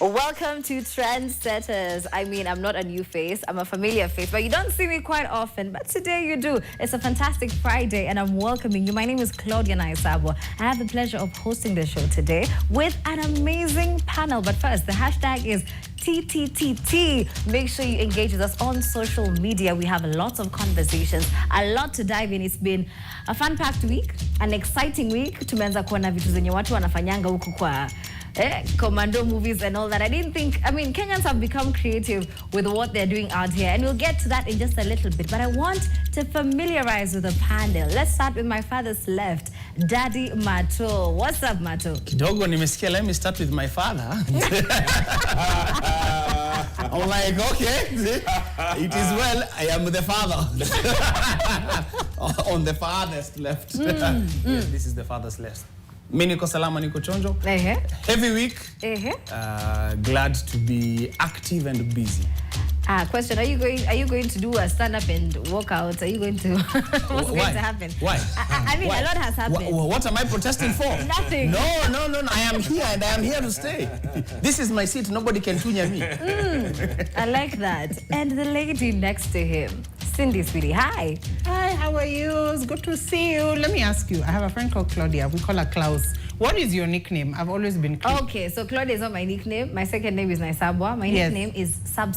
Welcome to Trendsetters. I mean, I'm not a new face, I'm a familiar face, but you don't see me quite often, but today you do. It's a fantastic Friday and I'm welcoming you. My name is Claudia Naisabo. I have the pleasure of hosting the show today with an amazing panel. But first, the hashtag is TTTT. Make sure you engage with us on social media. We have lots of conversations, a lot to dive in. It's been a fun-packed week, an exciting week. Tumeanza kuona vitu zenye watu wanafanyanga huku kwa commando movies and all that. Kenyans have become creative with what they're doing out here, and we'll get to that in just a little bit. But I want to familiarize with the panel. Let's start with my father's left, Daddy Mato. What's up, Mato? Kidogo nimesikia, let me start with my father. I'm like, okay, it is well, I am the father. On the farthest left. Yes, this is the farthest left. Mimi niko salama, niko chonjo. Heavy week. Glad to be active and busy. Question: Are you going to do a stand up and walk out? Are you going to? What's going to happen? Why? A lot has happened. What am I protesting for? Nothing. No. I am here and I am here to stay. This is my seat. Nobody can tunya me. I like that. And the lady next to him, Cindy, sweetie. Hi. Hi, how are you? It's good to see you. Let me ask you. I have a friend called Claudia. We call her Klaus. What is your nickname? I've always been Klaus. Okay, so Claudia is not my nickname. My second name is Naisabwa. My nickname is Sub.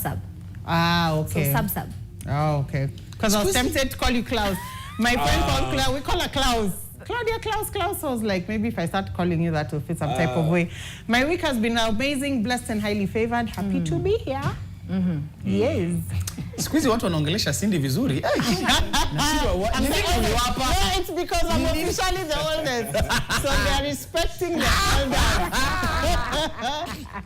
Ah, okay. So Sub. Oh, okay. Because I was tempted to call you Klaus. My friend called Klaus. We call her Klaus. Claudia, Klaus. I was like, maybe if I start calling you that will fit some type of way. My week has been amazing, blessed and highly favored. Happy to be here. Yes. Squeezy watu wanaongelesha Cindy vizuri. No, it's because I'm officially the oldest. So they are respecting the elders.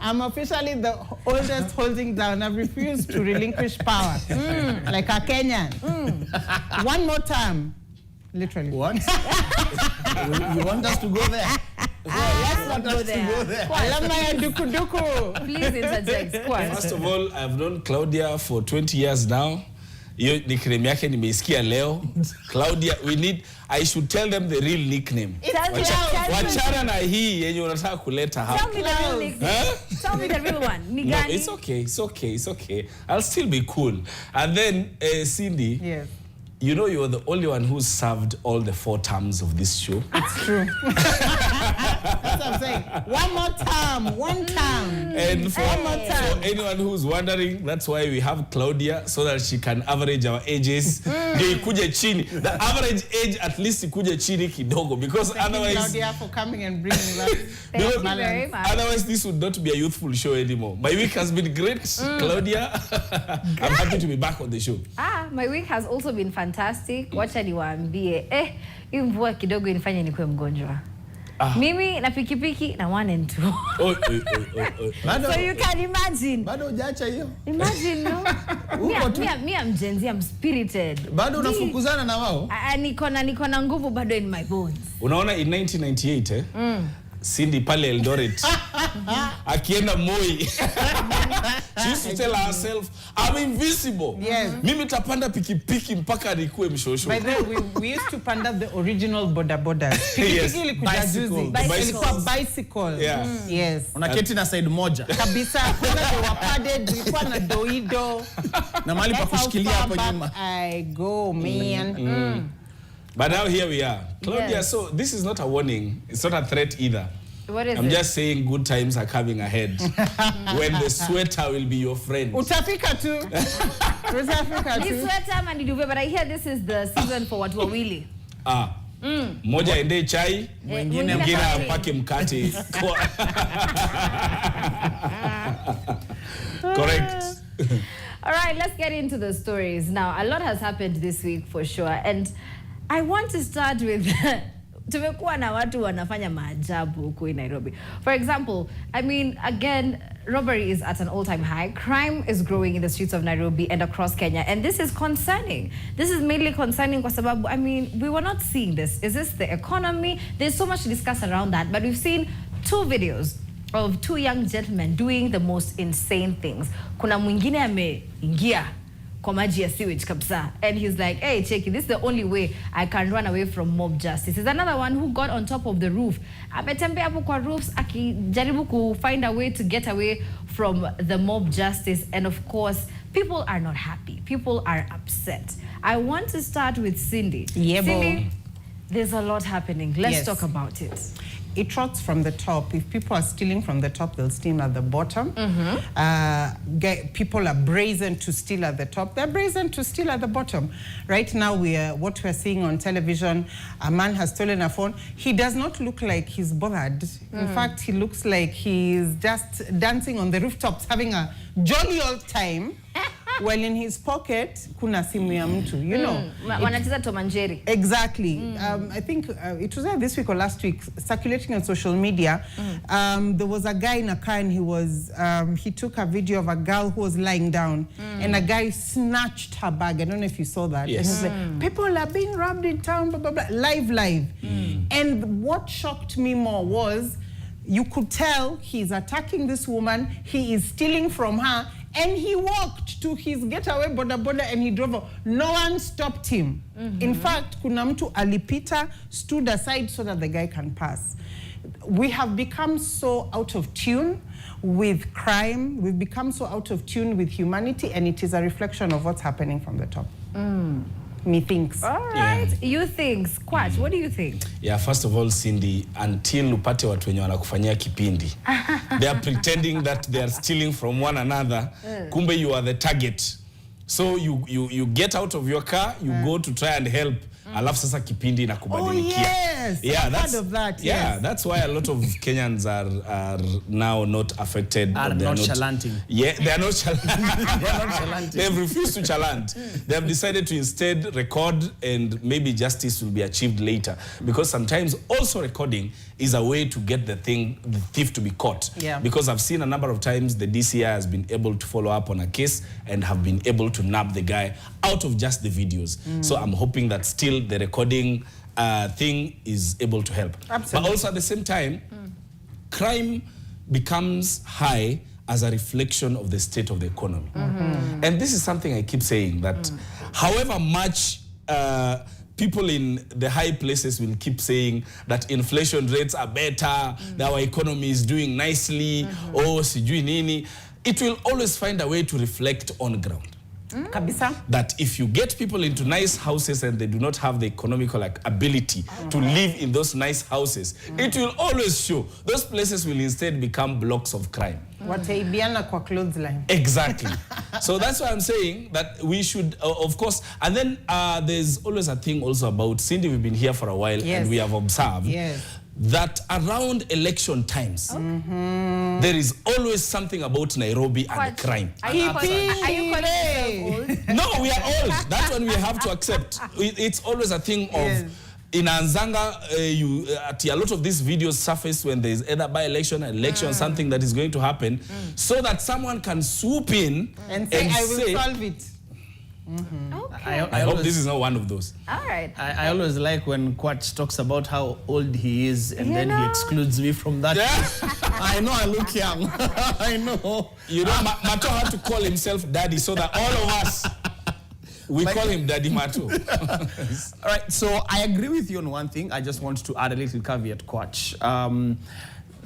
I'm officially the oldest holding down. I've refused to relinquish power. Like a Kenyan. One more time. Literally. What? You want us to go there? Let's not go there. Please interject. First of all, I've known Claudia for 20 years now. Hiyo nickname yake nimeisikia leo. Claudia, I should tell them the real nickname. Wachana na hii yenye unataka kuleta hapa. Tell me the real nickname. Tell me the real one. Ni gani? No, it's okay. I'll still be cool. And then Cindy. Yes. You know you're the only one who's served all the 4 terms of this show. It's true. That's what I'm saying. One more term. And for anyone who's wondering, that's why we have Claudia, so that she can average our ages. The average age at least ikuje chini kidogo, because otherwise... Claudia for coming and bringing that. Thank you very much. Otherwise this would not be a youthful show anymore. My week has been great, Claudia. I'm happy to be back on the show. My week has also been fantastic. Wacha niwaambie, hii mvua kidogo inifanya nikuwe mgonjwa. Mimi na pikipiki na 1 and 2. So you can imagine. Bado hujaacha hiyo? Imagine, no? Me I'm Gen Z, I'm spirited. Bado unafukuzana na wao? Niko na nguvu bado in my bones. Unaona in 1998 Cindy pale Eldoret akienda Moi, she used to tell herself, I'm invisible. Yes. Mimi tapanda pikipiki mpaka nikuwe mshosho. By the way, we used to panda the original boda. Yes. Bicycle. Yeah. Yes. Unaketi na side moja. Kabisa, kuna they were padded, ilikuwa na doido. Na mahali pa kushikilia hapo nyuma. I go, man. But now here we are. Claudia, yes. So this is not a warning. It's not a threat either. What is I'm just saying good times are coming ahead. When the sweater will be your friend. Utafika tu. This sweater man niduve, but I hear this is the season for watu wawili. Moja ende chai, mwingine apake mkate. Correct. All right, let's get into the stories. Now, a lot has happened this week for sure. And I want to start with tumekuwa na watu wanafanya maajabu huku in Nairobi. For example, again, robbery is at an all-time high. Crime is growing in the streets of Nairobi and across Kenya. And this is concerning. This is mainly concerning kwa sababu, we were not seeing this. Is this the economy? There's so much to discuss around that. But we've seen 2 videos of 2 young gentlemen doing the most insane things. Kuna mwingine ameingia kwa maji ya sewage kabisa. And he's like, hey, Cheki, this is the only way I can run away from mob justice. There's another one who got on top of the roof. Ametembea hapo kwa roofs akijaribu ku find a way to get away from the mob justice. And of course, people are not happy. People are upset. I want to start with Cindy. Yeah, Cindy, there's a lot happening. Let's Yes. talk about it. It rots from the top. If people are stealing from the top, they'll steal at the bottom. People are brazen to steal at the top. They're brazen to steal at the bottom. Right now, what we're seeing on television, a man has stolen a phone. He does not look like he's bothered. In fact, he looks like he's just dancing on the rooftops, having a jolly old time. Well, in his pocket, kuna simu ya mtu, you know. Wanacheza Tom and Jerry. Exactly. I think it was this week or last week, circulating on social media. There was a guy in a car and he took a video of a girl who was lying down and a guy snatched her bag. I don't know if you saw that. Yes. And he was like, people are being robbed in town, blah, blah, blah. Live. And what shocked me more was you could tell he's attacking this woman, he is stealing from her, and he walked to his getaway boda and he drove off. No one stopped him. In fact, kuna mtu alipita, stood aside so that the guy can pass. We have become so out of tune with crime. We've become so out of tune with humanity, and it is a reflection of what's happening from the top. Methinks. All right. You think. Squatch, what do you think? Yeah, first of all, Cindy, until upate watu wenye wanakufanyia kipindi, they are pretending that they are stealing from one another. Kumbe you are the target. So you get out of your car, you go to try and help. Alafu sasa kipindi inakubadilikia. Oh yes, yeah, I've heard of that. Yeah, yes. That's why a lot of Kenyans are now not affected. Are not chalanting. Yeah, they are not chalanting. They've refused to chalant. They have decided to instead record, and maybe justice will be achieved later. Because sometimes also recording is a way to get the thief to be caught. Yeah. Because I've seen a number of times the DCI has been able to follow up on a case and have been able to nab the guy out of just the videos. So I'm hoping that still the recording thing is able to help. Absolutely. But also at the same time, crime becomes high as a reflection of the state of the economy. And this is something I keep saying, that however much people in the high places will keep saying that inflation rates are better, that our economy is doing nicely, oh, sijui nini, it will always find a way to reflect on ground. Kabisa. That if you get people into nice houses and they do not have the economical ability to live in those nice houses, it will always show. Those places will instead become blocks of crime. Wataibiana kwa clothesline. Exactly. So that's why I'm saying that we should, of course, and then there's always a thing also about, Cindy, we've been here for a while, and we have observed that around election times, there is always something about Nairobi and crime. Are you calling yourself old? No, we are old. That one we have to accept. It's always a thing of, in Anzanga, a lot of these videos surface when there is either by-election, election, something that is going to happen, so that someone can swoop in and say, I will solve it. Okay. I hope this is not one of those. All right. I always like when Quatch talks about how old he is, and then he excludes me from that. I know I look young. I know. You know, Mato had to call himself daddy so that all of us, we call him Daddy Mato. All right, so I agree with you on one thing. I just want to add a little caveat, Quatch.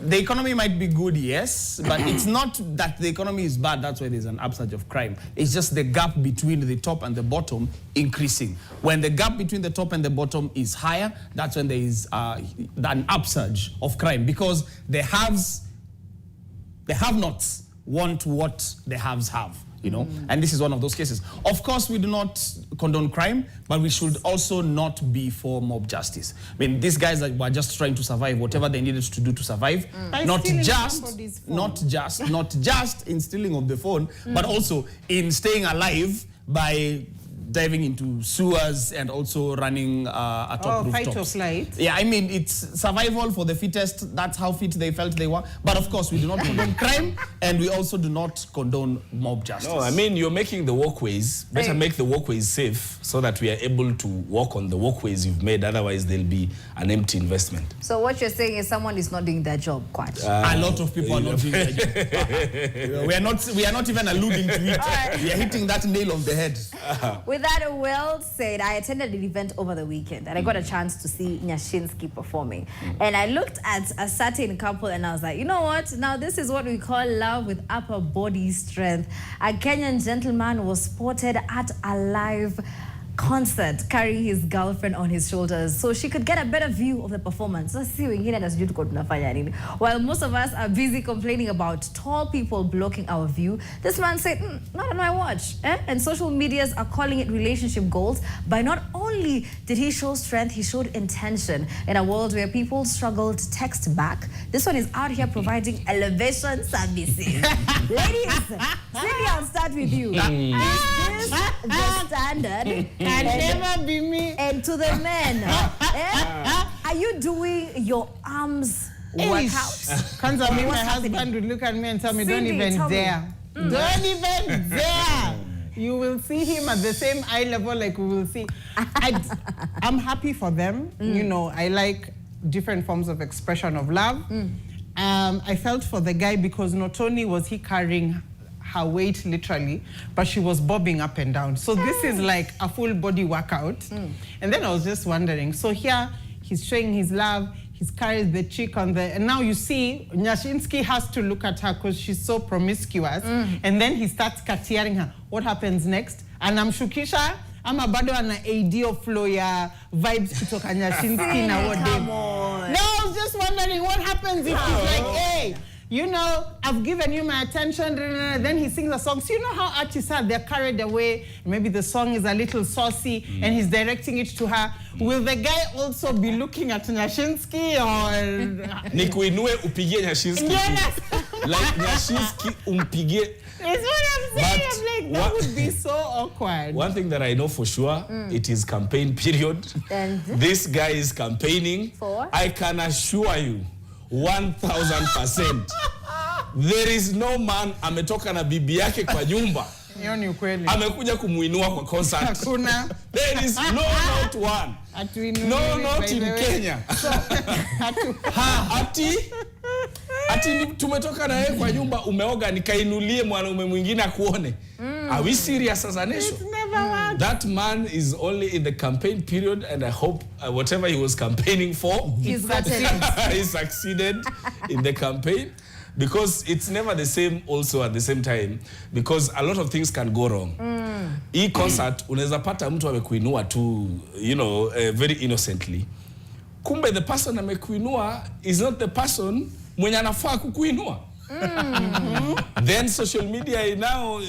The economy might be good, yes, but it's not that the economy is bad, that's why there's an upsurge of crime. It's just the gap between the top and the bottom increasing. When the gap between the top and the bottom is higher, that's when there is an upsurge of crime, because the have-nots want what the haves have. You know, and this is one of those cases. Of course, we do not condone crime, but we should also not be for mob justice. I mean, these guys were just trying to survive whatever they needed to do to survive. Not just in stealing of the phone, but also in staying alive by diving into sewers and also running atop rooftops. Fight or flight. Yeah, I mean, it's survival for the fittest. That's how fit they felt they were. But of course, we do not condone crime, and we also do not condone mob justice. No, I mean, you're making the walkways. Better make the walkways safe so that we are able to walk on the walkways you've made. Otherwise, there'll be an empty investment. So what you're saying is someone is not doing their job, Kwach. A lot of people are not doing their job. We are not even alluding to it. Right. We are hitting that nail on the head. With that well said, I attended an event over the weekend and I got a chance to see Nyashinski performing. And I looked at a certain couple and I was like, you know what? Now this is what we call love with upper body strength. A Kenyan gentleman was spotted at a live concert carrying his girlfriend on his shoulders so she could get a better view of the performance. While most of us are busy complaining about tall people blocking our view, this man said, not on my watch. And social medias are calling it relationship goals. By not only did he show strength, he showed intention. In a world where people struggle to text back, this one is out here providing elevation services. Ladies, Cindy, I'll start with you. Is this the standard? Can never be me. And to the men, are you doing your arms workouts? Kwanza, me, my What's husband happening? would look at me and tell me, Cindy, don't even tell me. dare. Don't even dare. You will see him at the same eye level like we will see. I'm happy for them. You know, I like different forms of expression of love. I felt for the guy because not only was he carrying her weight literally, but she was bobbing up and down. So this is like a full body workout. And then I was just wondering, so here he's showing his love, he's carried the chick on the, and now you see Nyashinski has to look at her because she's so promiscuous. And then he starts katiaring her. What happens next? And I'm Shukisha, ama bado ana AD flow ya vibes kutoka Nyashinski na what Come on. No, I was just wondering what happens if he's like, hey, you know, I've given you my attention, then he sings a song. So you know how artists are, they're carried away, maybe the song is a little saucy, and he's directing it to her. Will the guy also be looking at Nyashinski or... Nikuinue upigie Nyashinski. Yes. Like Nyashinski umpigie. It's what I'm saying. But I'm like, that would be so awkward. One thing that I know for sure, it is campaign period. And This guy is campaigning. For? I can assure you, 1000%. There is no man ametoka na bibi yake kwa nyumba. Hiyo ni ukweli. Amekuja kumuinua kwa concert. Hakuna. There is not one. Hatuinui, No, not by in the way. Kenya. Ati tumetoka na yeye kwa nyumba, umeoga nikainulie mwanaume mwingine akuone. Are we serious as a nation? It's never worked. That man is only in the campaign period, and I hope whatever he was campaigning for, he's got it. he succeeded in the campaign, because it's never the same also at the same time, because a lot of things can go wrong. Hii concert unaweza pata mtu amekuinua tu, you know, very innocently. Kumbe the person amekuinua is not the person mwenye anafaa kukuinua. Then social media now,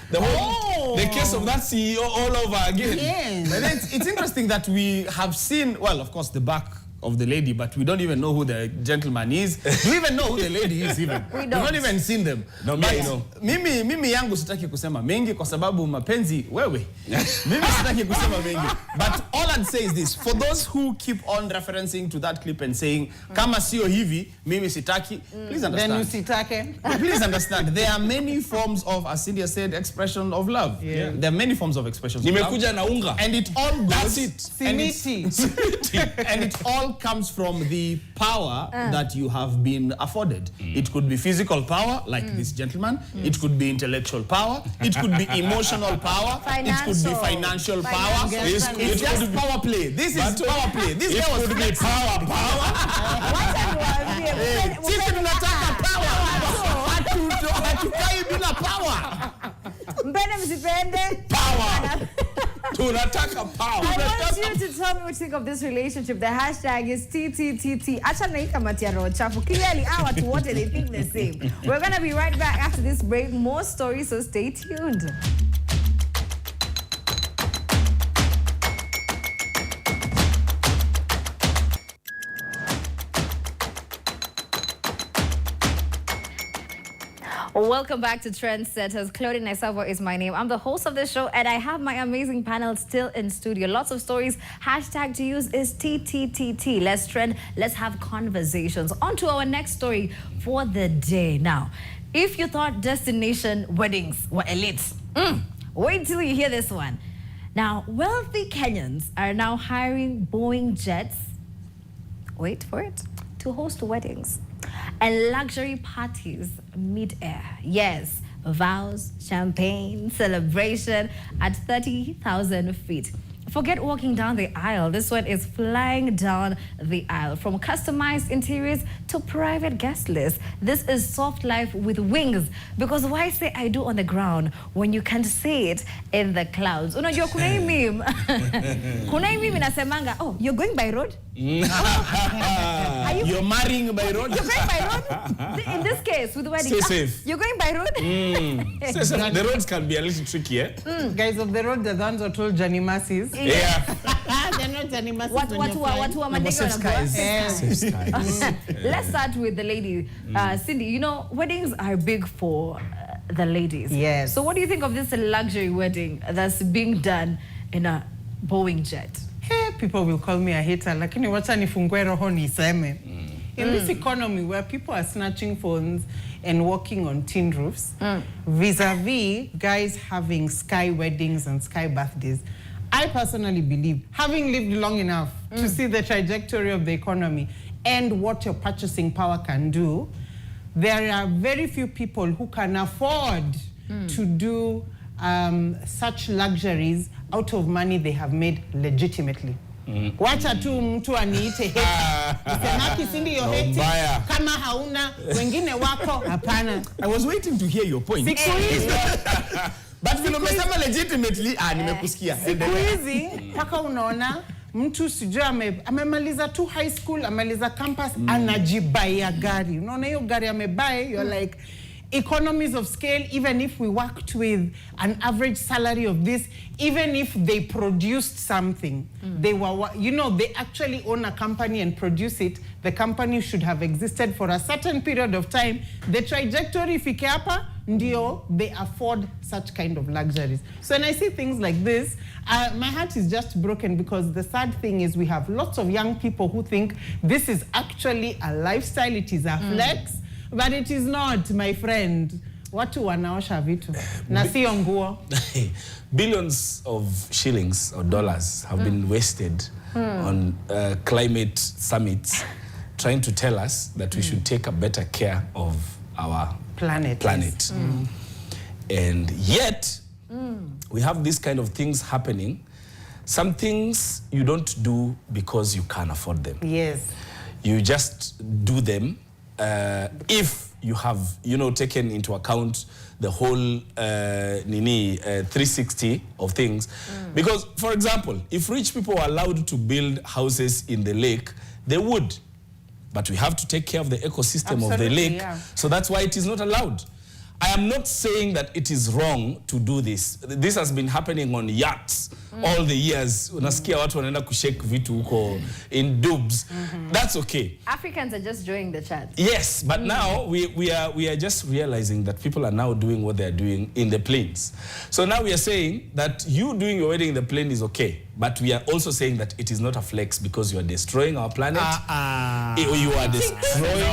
the case of that CEO all over again. Yes. But it's interesting that we have seen, well, of course, the back of the lady, but we don't even know who the gentleman is. Do we even know who the lady is even? We We've don't. not even seen them. No, But I know. mimi yangu sitaki kusema mengi kwa sababu mapenzi wewe. Mimi sitaki kusema mengi. But all I'd say is this, for those who keep on referencing to that clip and saying, kama sio hivi, mimi sitaki, please Then understand. usitake. Please understand, there are many forms of, as Cynthia said, expression of love. Yeah. There are many forms of expression of love. Nimekuja na unga. And it all goes... That's it. Simiti. And it all comes from the power that you have been afforded. It could be physical power, like this gentleman. It could be intellectual power. It could be emotional power. It could be financial power. Financial. It's just power play. This is power play. This guy was Could be power. Sisi tunataka power. Hatukai bila power. Mpende msipende. Power. Tunataka power. I want you to tell me what you think of this relationship. The hashtag is TTTT. Acha na hii kamati ya roho chafu. Clearly, our watu wote, they think the same. We're going to be right back after this break. More stories, so stay tuned. Welcome back to Trendsetters. Claudia Naisavo is my name. I'm the host of this show, and I have my amazing panel still in studio. Lots of stories. Hashtag to use is TTTT. Let's trend. Let's have conversations. On to our next story for the day. Now, if you thought destination weddings were elite, wait till you hear this one. Now, wealthy Kenyans are now hiring Boeing jets, wait for it, to host weddings and luxury parties mid-air. Yes, vows, champagne, celebration at 30,000 feet. Forget walking down the aisle. This one is flying down the aisle. From customized interiors to private guest lists. This is soft life with wings. Because why say I do on the ground when you can say it in the clouds? Unajua kuna hii meme. Kuna hii meme inasemanga, oh, you're going by road? You're marrying by road? You're going by road? In this case, with the wedding. Stay safe. You're going by road? Stay safe. The roads can be a little tricky, eh? Guys of the road, the ones who told Johnny Masses. Yeah. They're not Johnny Masses. Watu wa madege wanagua. Let's start with the lady. Cindy, you know, weddings are big for the ladies. Yes. So what do you think of this luxury wedding that's being done in a Boeing jet? Hey, people will call me a hater, lakini wacha nifungue roho niseme. In this economy where people are snatching phones and walking on tin roofs, vis-a-vis guys having sky weddings and sky birthdays, I personally believe, having lived long enough to see the trajectory of the economy and what your purchasing power can do, there are very few people who can afford to do such luxuries out of money they have made legitimately. Wacha tu mtu aniite hate. Usemaki Cindy yo hate. Kama hauna wengine wako hapana. I was waiting to hear your point. Siku hizi But vile umesema legitimately, nimekusikia. siku hizi paka unaona mtu sijui amemaliza tu high school, amemaliza campus, anajibaia gari. Unaona hiyo gari amebai, you're like, economies of scale, even if we worked with an average salary of this, even if they produced something, they were, you know, they actually own a company and produce it, the company should have existed for a certain period of time. The trajectory ifike hapa, ndio they afford such kind of luxuries. So when I see things like this, my heart is just broken, because the sad thing is we have lots of young people who think this is actually a lifestyle, it is a flex. But it is not, my friend. Watu wanaosha vitu. Na sio nguo. Billions of shillings or dollars have been wasted on climate summits trying to tell us that we should take a better care of our planet. Yes. And yet, we have these kind of things happening. Some things you don't do because you can't afford them. Yes. You just do them if you have, you know, taken into account the whole 360 of things. Because, for example, if rich people are allowed to build houses in the lake, they would. But we have to take care of the ecosystem of the lake. Yeah. So that's why it is not allowed. I am not saying that it is wrong to do this. This has been happening on yachts all the years. Unasikia watu wanaenda kushake vitu huko in dubs. That's okay. Africans are just joining the chat. Yes, but now we are just realizing that people are now doing what they are doing in the planes. So now we are saying that you doing your wedding in the plane is okay, but we are also saying that it is not a flex because you are destroying our planet. You are destroying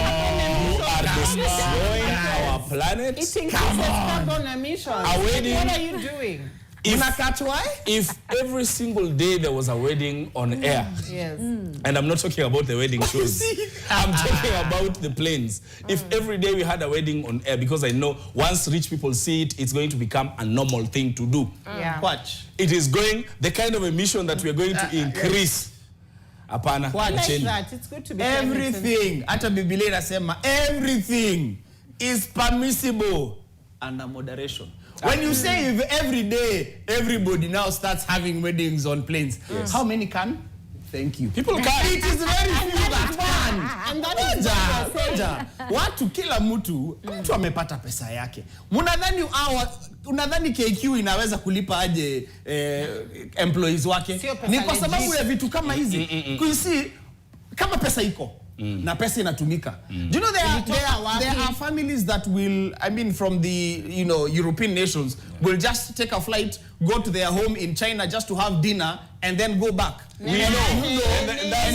our planet. It increases carbon emissions. A wedding. What are you doing? If every single day there was a wedding on air, Yes. and I'm not talking about the wedding shows, I'm talking about the planes. If every day we had a wedding on air, because I know once rich people see it, it's going to become a normal thing to do. Yeah. Watch. It is going, the kind of emission that we are going to increase. Apana. I like that. It's good to be Everything, hata Biblia inasema, everything is permissible under moderation. When you say if every day everybody now starts having weddings on planes, how many can? Thank you. People can. It is very few that can. And that is Moja. Watu kila mtu amepata pesa yake. Unadhani KQ inaweza kulipa aje employees wake? Ni kwa sababu ya vitu kama hizi. Kuisi kama pesa iko. na pesa inatumika. Do you know there are families that will, I mean, from the European nations will just take a flight, go to their home in China just to have dinner and then go back. And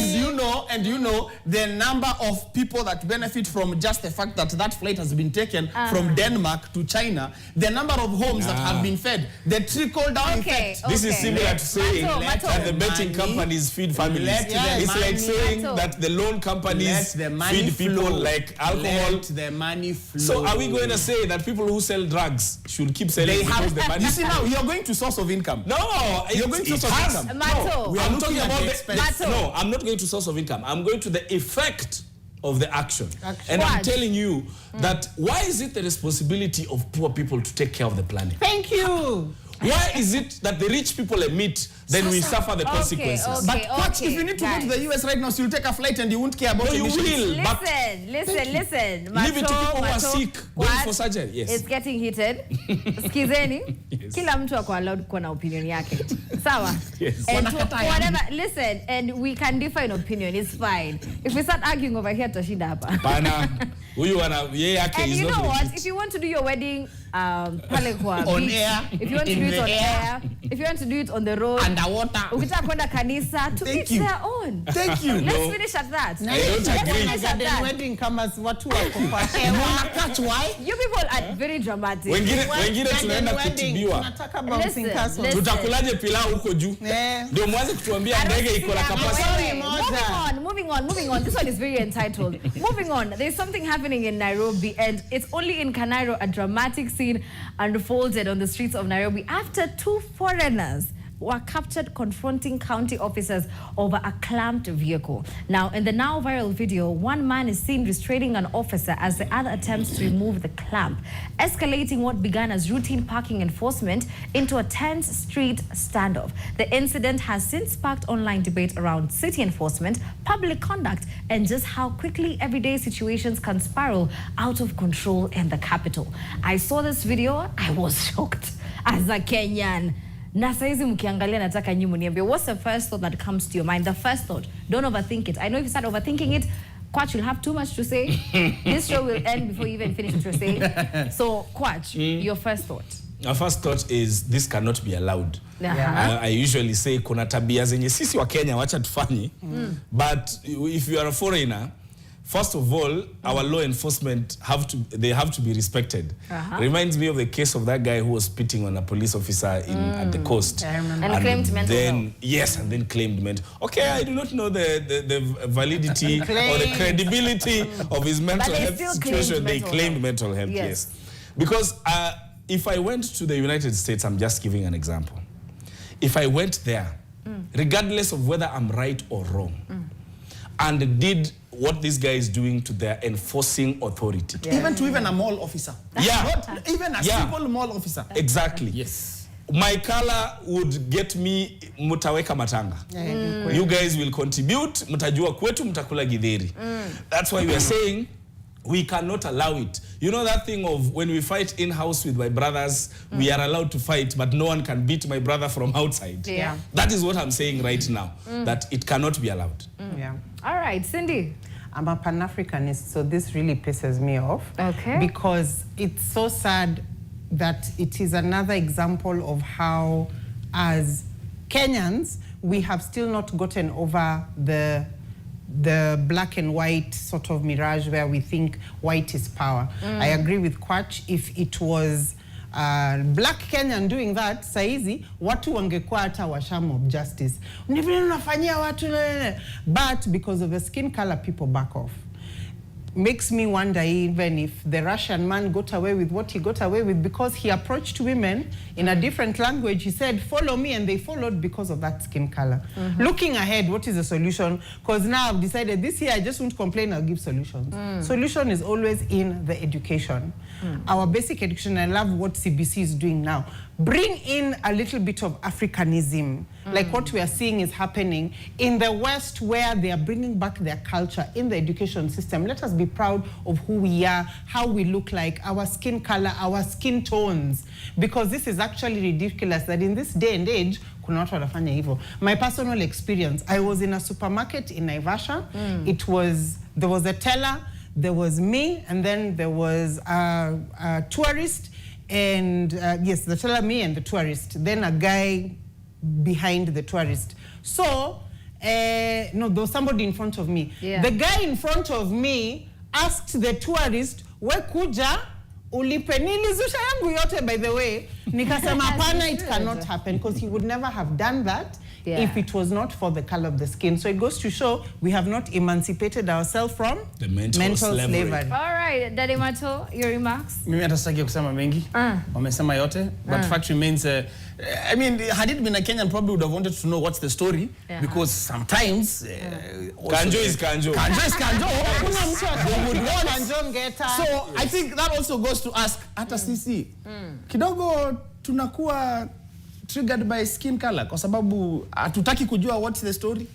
you know the number of people that benefit from just the fact that that flight has been taken from Denmark to China, the number of homes that have been fed, the trickle-down effect. This is similar to saying that the betting companies feed families. It's like saying that the loan companies feed people like alcohol. Let the money flow. So are we going to say that people who sell drugs should keep selling because the money? You see now, you're going to source of income. No, you're going to source of income. Mato. We are talking about the expense. No, I'm not going to source of income. I'm going to the effect of the action. And I'm telling you that why is it the responsibility of poor people to take care of the planet? Thank you. Why is it that the rich people emit, then we suffer the consequences? But if you need to go to the US right now, so you'll take a flight and you won't care about you will. Listen. Leave it to people who are sick, going for surgery. Yes. It's getting heated. Skizeni. Kila mtu ako allowed kuwa na opinion yake. Sawa? Yes. And whatever, listen, and we can differ in opinion, it's fine. If we start arguing over here, tutashinda hapa. Pana. Huyu yeye yake and is you not know what? legit. If you want to do your wedding pale kwa on beach, air, if you want to do it on air, if you want to do it on the road, underwater, ukitaka kwenda kanisa, to each their own. Thank you. Let's finish at that. I don't agree. Let's finish at that. Wedding kama watu wako kwa hewa. Catch why? You people are very dramatic. Wengine tunaenda kutibiwa. Tunataka bouncing castle. Tutakulaje pilau huko juu? Ndio mwanze kutuambia ndege iko na capacity. Moving on. This one is very entitled. Moving on. There's something happening in Nairobi, and it's only in Kanairo a dramatic scene unfolded on the streets of Nairobi after 2 foreigners were captured confronting county officers over a clamped vehicle. Now, in the now viral video, one man is seen restraining an officer as the other attempts to remove the clamp, escalating what began as routine parking enforcement into a tense street standoff. The incident has since sparked online debate around city enforcement, public conduct, and just how quickly everyday situations can spiral out of control in the capital. I saw this video, I was shocked as a Kenyan. Na saizi mkiangalia nataka nyinyi mniambie, what's the first thought that comes to your mind? The first thought. Don't overthink it. I know if you start overthinking it, Kwach will have too much to say. This show will end before you even finish what you're saying. So, Kwach, your first thought. Our first thought is this cannot be allowed. I usually say kuna tabia zenye sisi wa Kenya wacha tufanye. But if you are a foreigner, first of all, our law enforcement have to be respected. Reminds me of the case of that guy who was spitting on a police officer at the coast. And claimed mental health. Yes, and then claimed mental. Okay, I do not know the validity or the credibility of his mental health situation. They claimed mental health, yes. Because if I went to the United States, I'm just giving an example. If I went there, regardless of whether I'm right or wrong, and did what this guy is doing to their enforcing authority. Even a mall officer. Not even a simple mall officer. Exactly. Yes. My color would get me mutaweka matanga. You guys will contribute, mutajua kwetu mutakula githeri. That's why we are saying we cannot allow it. You know that thing of when we fight in-house with my brothers, we are allowed to fight, but no one can beat my brother from outside. Yeah. That is what I'm saying right now, that it cannot be allowed. Yeah. All right, Cindy. I'm a Pan-Africanist, so this really pisses me off. Okay. Because it's so sad that it is another example of how, as Kenyans, we have still not gotten over the black and white sort of mirage where we think white is power. I agree with Kwach. If it was black Kenyan doing that, saizi, watu wangekuwa hata washamu of justice. Unafanyia watu. But because of the skin color, people back off. Makes me wonder even if the Russian man got away with what he got away with because he approached women in a different language. He said, follow me, and they followed because of that skin color. Looking ahead, what is the solution? Because now I've decided this year I just won't complain, I'll give solutions. Solution is always in the education. Our basic education, I love what CBC is doing now. Bring in a little bit of Africanism, like what we are seeing is happening in the West, where they are bringing back their culture in the education system. Let us be proud of who we are, how we look like, our skin color, our skin tones, because this is actually ridiculous that in this day and age, kuna watu wanafanya hivyo. My personal experience, I was in a supermarket in Naivasha. There was a teller, there was me, and then there was a tourist, and yes, the teller, me, and the tourist. Then a guy behind the tourist. So, no, there was somebody in front of me. Yeah. The guy in front of me asked the tourist, "We kuja ulipe?" Nilizusha yangu yote, by the way. Nikasema hapana, it cannot happen, because he would never have done that if it was not for the color of the skin. So it goes to show we have not emancipated ourselves from the mental slavery. All right, Daddy Mato, your remarks? Mimi hata sitaki kusema mengi. Wamesema yote. But fact remains, I mean, had it been a Kenyan, probably would have wanted to know what's the story. Because sometimes... Kanjo is kanjo. Kanjo is kanjo. So I think that also goes to ask, hata sisi, kidogo tunakuwa triggered by skin color kwa sababu hatutaki kujua what's the story.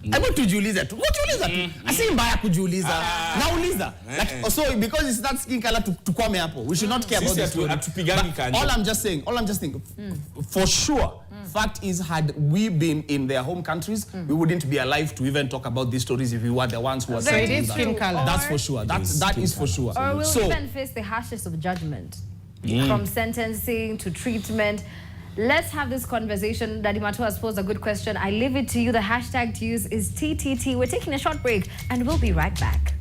Hebu tujiulize tu. Tujiuliza tu. Asi mbaya kujiuliza. Nauliza. Like, so because it's that skin color tukwame hapo. We should not care about the story. All I'm just saying, for sure, fact is, had we been in their home countries, we wouldn't be alive to even talk about these stories if we were the ones who are So it is skin color. That's for sure. That is for sure. Or we'll even face the harshness of judgment. From sentencing to treatment. Let's have this conversation. Daddy Mato has posed a good question. I leave it to you. The hashtag to use is TTT. We're taking a short break and we'll be right back.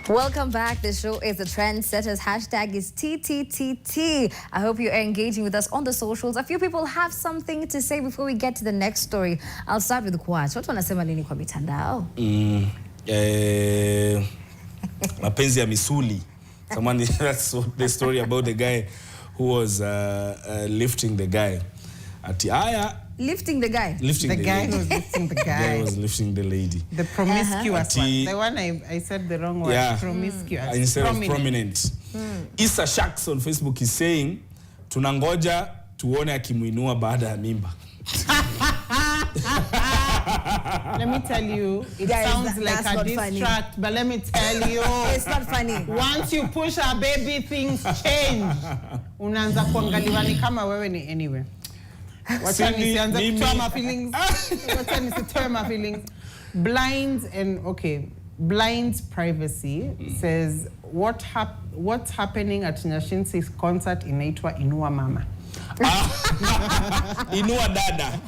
Welcome back. The show is the Trendsetters. Hashtag is TTTT. I hope you are engaging with us on the socials. A few people have something to say before we get to the next story. I'll start with Kwach. What wanasema nini kwa mitandao? Mapenzi ya misuli. That's the story about the guy who was lifting the guy. Lifting the guy? The guy was lifting the guy. The guy was lifting the lady. The promiscuous one. The one I said the wrong word. Yeah. Promiscuous. Instead of prominent. Issa Shaks on Facebook is saying, tunangoja tuone akimuinua baada ya mimba. Let me tell you, it sounds like a distract, but let me tell you, it's not funny. Once you push a baby, things change. Unaanza kuangaliwa ni kama wewe ni anyway. Wacha nisianze kutoa my feelings. Wacha nisitoe my feelings. Blind's privacy says what's happening at Nyashinski's concert inaitwa Inua Mama. Inua Dada.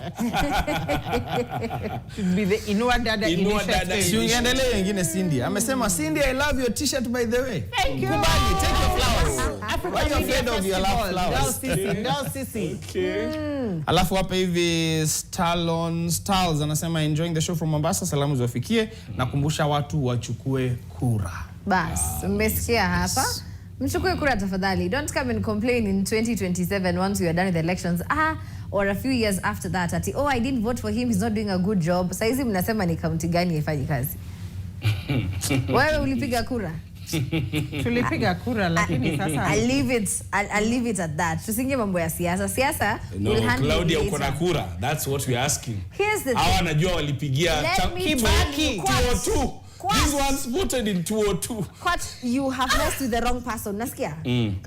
Should be the Inua Dada initiative. Siendelee wengine Cindy. Amesema Cindy, I love your t-shirt by the way. Thank you. Kubali, take your flowers. Why are you afraid of your love flowers? Don't sissy. Okay. Alafu hapa hivi Stals anasema enjoying the show from Mombasa, salamu ziwafikie na kumbusha watu wachukue kura. Bas, mmesikia hapa? Mchukue kura tafadhali. Don't come and complain in 2027 once we are done with the elections. Or a few years after that. I didn't vote for him, he's not doing a good job. Saizi mnasema ni kaunti gani haifanyi kazi? Wewe ulipiga kura? Tulipiga kura lakini sasa I'll leave it at that. Tusingie mambo ya siasa. Siasa will handle Claudia uko na kura. That's what we're asking. Here's the thing. Hawa najua walipigia Kibaki 202. These ones voted in 202. You have messed with the wrong person. Nasikia?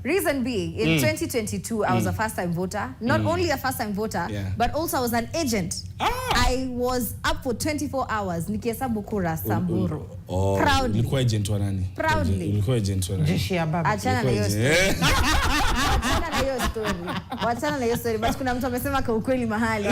Reason being, in 2022, I was a first-time voter. Not only a first-time voter, but also I was an agent. I was up for 24 hours. Nikihesabu kura Samburu. Proudly. Ulikuwa agent wa nani? Proudly. Ulikuwa agent wa nani? jeshi ya baba. Achana na hiyo story. But kuna mtu amesema kwa ukweli mahali.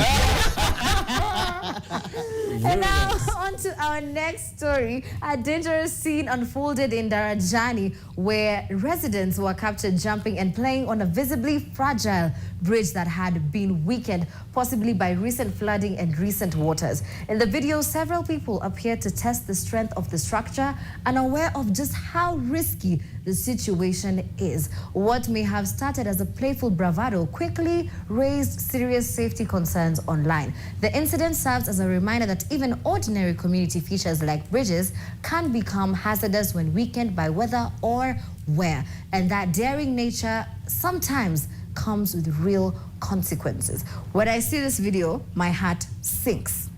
And now on to our next story. A dangerous scene unfolded in Darajani where residents were captured jumping and playing on a visibly fragile bridge that had been weakened, possibly by recent flooding and recent waters. In the video, several people appeared to test the strength of the structure, unaware of just how risky the situation is. What may have started as a playful bravado quickly raised serious safety concerns online. The incident serves as a reminder that even ordinary community features like bridges can become hazardous when weakened by weather or wear, and that daring nature sometimes comes with real consequences. When I see this video, my heart sinks.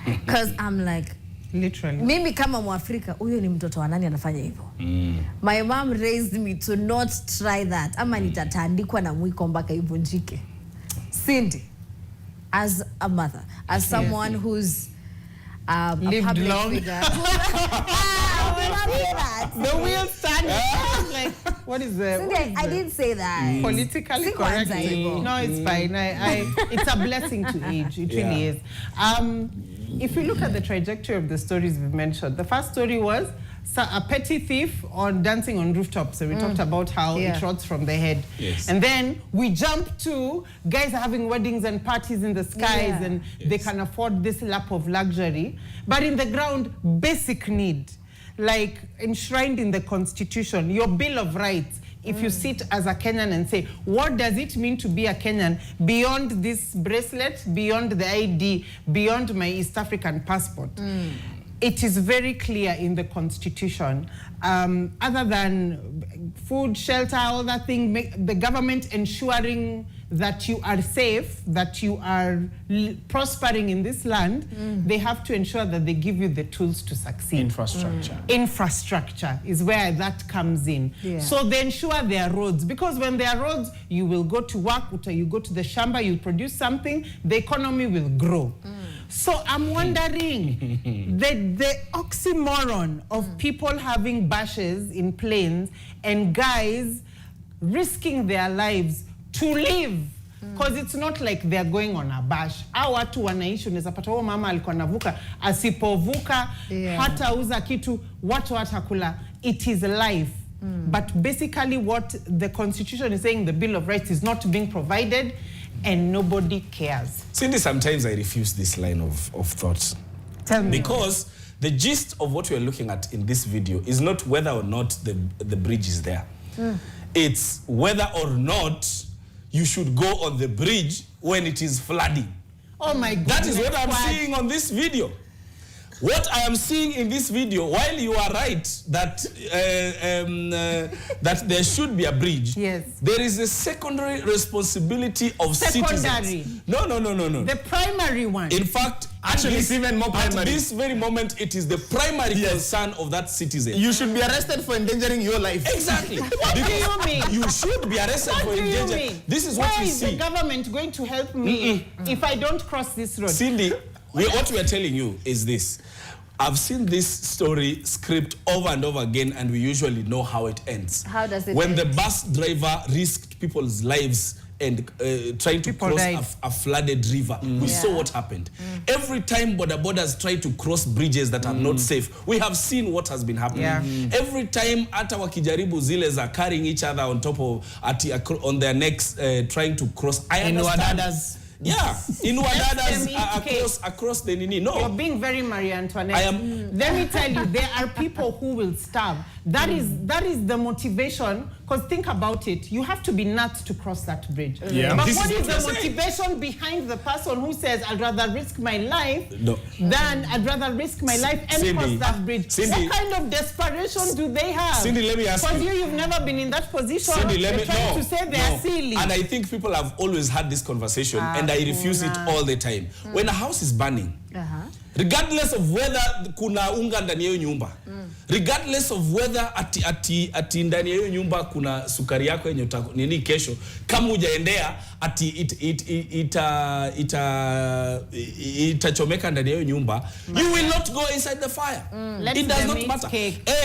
Because I'm like, Literally. mimi kama Mwafrika, huyo ni mtoto wa nani anafanya hivyo? My mom raised me to not try that. Ama nitatandikwa na mwiko mpaka ivunjike. Cindy, as a mother, as someone who's a lived public long. figure. The wheel standing. Like, what is the... Cindy, what is I the- didn't say that. Politically Sing correct. kwanza hivyo. No, it's fine. It's a blessing to age. It really is. If you look at the trajectory of the stories we've mentioned, the first story was a petty thief on dancing on rooftops. So we talked about how it rots from the head. Yes. And then we jump to guys are having weddings and parties in the skies and they can afford this lap of luxury. But in the ground, basic need, like enshrined in the Constitution, your Bill of Rights. If you sit as a Kenyan and say, what does it mean to be a Kenyan beyond this bracelet, beyond the ID, beyond my East African passport? It is very clear in the Constitution. Other than food, shelter, all that thing, the government ensuring that you are safe, that you are prospering in this land, they have to ensure that they give you the tools to succeed. Infrastructure. Infrastructure is where that comes in. Yeah. So they ensure there are roads, because when there are roads, you will go to work, you go to the shamba, you produce something, the economy will grow. So I'm wondering, the oxymoron of people having bashes in planes and guys risking their lives to live. Because it's not like they're going on a bash. Hao watu wanaishi, unaweza pata huyo mama alikuwa anavuka, asipovuka, hata uza kitu, watu watakula. It is life. But basically what the Constitution is saying, the Bill of Rights is not being provided and nobody cares. Cindy, sometimes I refuse this line of thought. Tell me. Because the gist of what we are looking at in this video is not whether or not the bridge is there. It's whether or not you should go on the bridge when it is flooding. Oh my God. That is what I'm seeing on this video. What I am seeing in this video, while you are right that that there should be a bridge, there is a secondary responsibility of citizens. No. The primary one. In fact, Actually, it's even more primary. At this very moment, it is the primary concern of that citizen. You should be arrested for endangering your life. Exactly. What do you mean? You should be arrested for endangering. This is what you see. Why is the government going to help me if I don't cross this road? Cindy, what we are telling you is this. I've seen this story script over and over again, and we usually know how it ends. How does it When end? the bus driver risked people's lives and trying to cross a flooded river, we saw what happened. Every time border borders try to cross bridges that are not safe, we have seen what has been happening. Every time hata wakijaribu zile za carrying each other on top of on their necks trying to cross. I understand. Yeah, in Wadadas across the Nini. No, you're being very Marie Antoinette. Let me tell you, there are people who will starve. That is the motivation. Because think about it, you have to be nuts to cross that bridge. Yeah. But what is the motivation behind the person who says, I'd rather risk my life than I'd rather risk my life and cross that bridge? Cindy, what kind of desperation do they have? Cindy, let me ask you. Because you've never been in that position. Cindy, let me trying to say they are silly. And I think people have always had this conversation, and I refuse it all the time. When a house is burning, regardless of whether kuna unga ndani ya hiyo nyumba, regardless of whether ati ndani ya hiyo nyumba kuna sukari yako yenye nini kesho, kama hujaendea ati itachomeka ndani ya hiyo nyumba, you will not go inside the fire. It does not matter.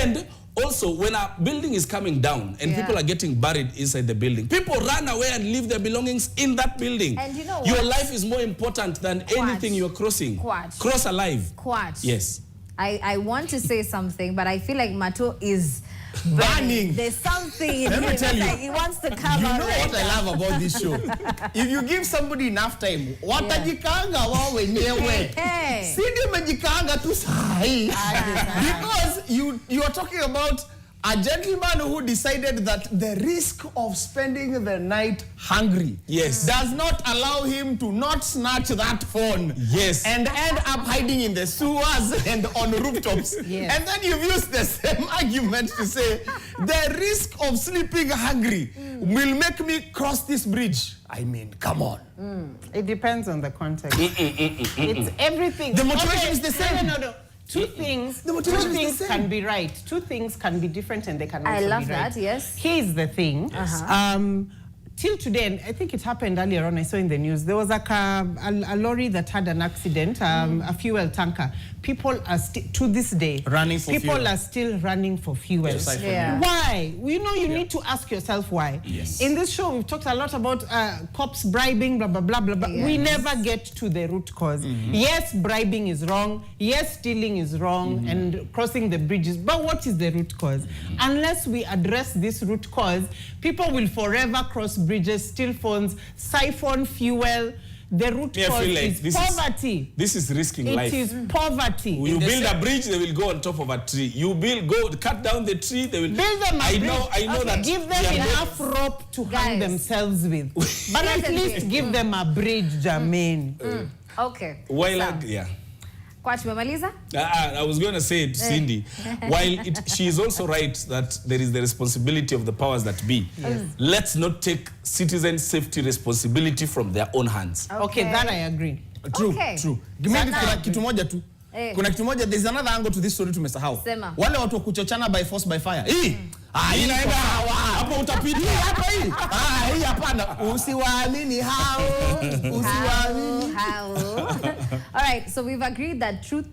And also, when a building is coming down and people are getting buried inside the building, people run away and leave their belongings in that building. And you know what? Your life is more important than anything you're crossing. Cross alive. Yes. I want to say something, but I feel like Mato is burning. There's something in Let me tell you, like he wants to come out. You know what I love about this show? If you give somebody enough time, watajikanga wao wenyewe. Sidi umejikanga tu sahi. Because you are talking about A gentleman who decided that the risk of spending the night hungry does not allow him to not snatch that phone and end up hiding in the sewers and on rooftops. And then you've used the same argument to say the risk of sleeping hungry will make me cross this bridge. I mean, come on. It depends on the context. It's everything. The motivation is the same. No. Two things can be right. Two things can be different and they can also be right. I love that, yes. Here's the thing. Till today, and I think it happened earlier on, I saw in the news, there was a lorry that had an accident, a fuel tanker. People are to this day, running for people fuel. Are still running for fuel. Yeah. Why? You know, you need to ask yourself why. Yes. In this show, we've talked a lot about cops bribing, blah, blah, blah, blah, blah. Yes. We never get to the root cause. Yes, bribing is wrong. Yes, stealing is wrong, and crossing the bridges. But what is the root cause? Unless we address this root cause, people will forever cross bridges, steal phones, siphon fuel. The root cause is poverty. This is risking life. It is poverty. You build a bridge, they will go on top of a tree. You cut down the tree, they will build them a bridge. I know that. Give them enough rope to hang themselves with. But at least give them a bridge, Jermaine. Okay. Kwach, umemaliza? I was going to say it, Cindy, while she is also right that there is the responsibility of the powers that be, let's not take citizen safety responsibility from their own hands. Okay, that I agree. True. Kuna kitu moja tu. Kuna kitu moja, there's another angle to this story tumesahau. Wale watu wa kuchochana by force by fire. Hii inaenda hapo utapita hapa hii. Hii hapana. Usiwaamini hao. Usiwaamini hao. All right, so we've agreed that two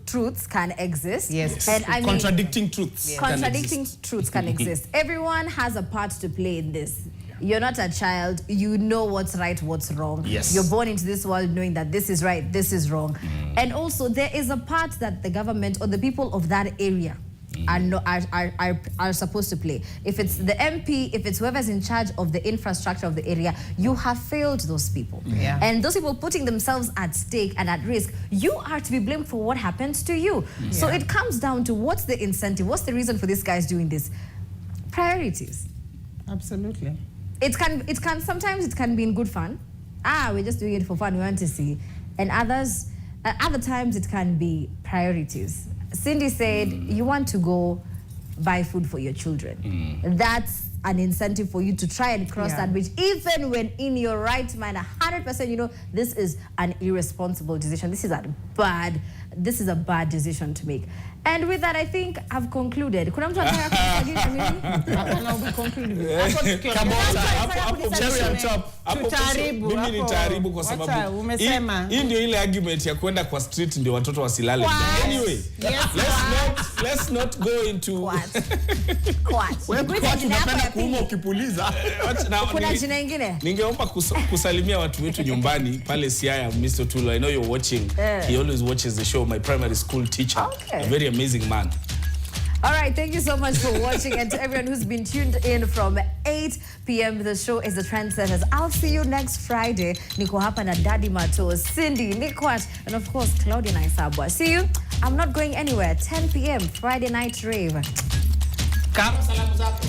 truths can exist. Yes. And I mean, contradicting truths. Contradicting truths can exist. Everyone has a part to play in this. You're not a child. You know what's right, what's wrong. Yes. You're born into this world knowing that this is right, this is wrong. And also, there is a part that the government or the people of that area are supposed to play. If it's the MP, if it's whoever's in charge of the infrastructure of the area, you have failed those people. And those people putting themselves at stake and at risk, you are to be blamed for what happens to you. So it comes down to what's the incentive, what's the reason for these guys doing this? Priorities. Absolutely. Sometimes it can be in good fun. We're just doing it for fun, we want to see. And other times it can be priorities. Cindy said, you want to go buy food for your children. That's an incentive for you to try and cross that bridge, even when in your right mind, 100% you know this is an irresponsible decision. This is a bad decision to make. And with that, I think I've concluded. Kuna mtu anataka kusagia mimi? Hapana, we conclude. Mimi nitaharibu kwa sababu hii ndio ile argument ya kwenda kwa street ndio watoto wasilale. Anyway, let's not go into unapenda kuuma ukipuliza. Kuna jina ingine? Ningeomba kusalimia watu wetu nyumbani pale Siaya, Mr. Tulo. I know you're watching. He always watches the show. My primary school teacher. A very amazing man. All right, thank you so much for watching, and to everyone who's been tuned in from 8 p.m. The show is The Trendsetters. I'll see you next Friday. Niko hapa na Daddy Mato, Cindy, Nikwat, and of course, Claudia Naisabwa. See you. I'm not going anywhere. 10 p.m. Friday night rave. Kama salamu zako.